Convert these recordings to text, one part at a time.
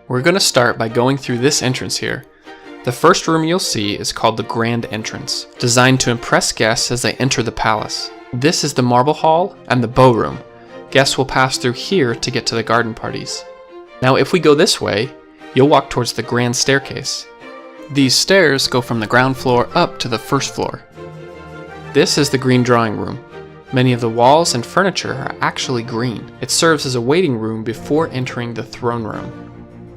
We're going to start by going through this entrance here. The first room you'll see is called the Grand Entrance, designed to impress guests as they enter the palace. This is the Marble Hall and the Bow Room. Guests will pass through here to get to the garden parties. Now if we go this way, you'll walk towards the Grand Staircase. These stairs go from the ground floor up to the first floor. This is the Green Drawing Room. Many of the walls and furniture are actually green. It serves as a waiting room before entering the throne room.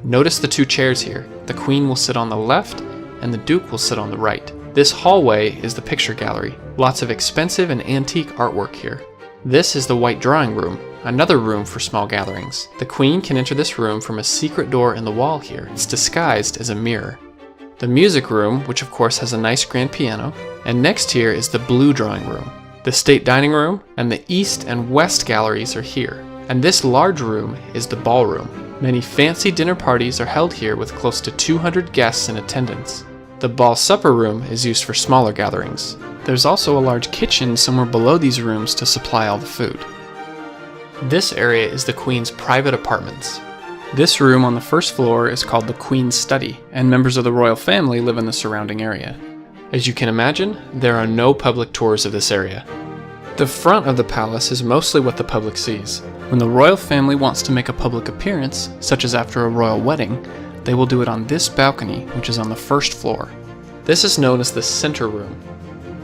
Notice the two chairs here. The Queen will sit on the left and the Duke will sit on the right. This hallway is the picture gallery. Lots of expensive and antique artwork here. This is the White Drawing Room, another room for small gatherings. The Queen can enter this room from a secret door in the wall here. It's disguised as a mirror. The Music Room, which of course has a nice grand piano, and next here is the Blue Drawing Room. The State Dining Room and the East and West galleries are here. And this large room is the Ballroom. Many fancy dinner parties are held here with close to 200 guests in attendance. The Ball Supper Room is used for smaller gatherings. There's also a large kitchen somewhere below these rooms to supply all the food. This area is the Queen's private apartments. This room on the first floor is called the Queen's Study, and members of the royal family live in the surrounding area. As you can imagine, there are no public tours of this area. The front of the palace is mostly what the public sees. When the royal family wants to make a public appearance, such as after a royal wedding, they will do it on this balcony, which is on the first floor. This is known as the center room.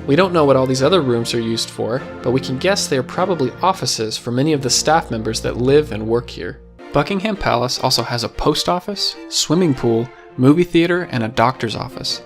We don't know what all these other rooms are used for, but we can guess they are probably offices for many of the staff members that live and work here. Buckingham Palace also has a post office, swimming pool, movie theater, and a doctor's office.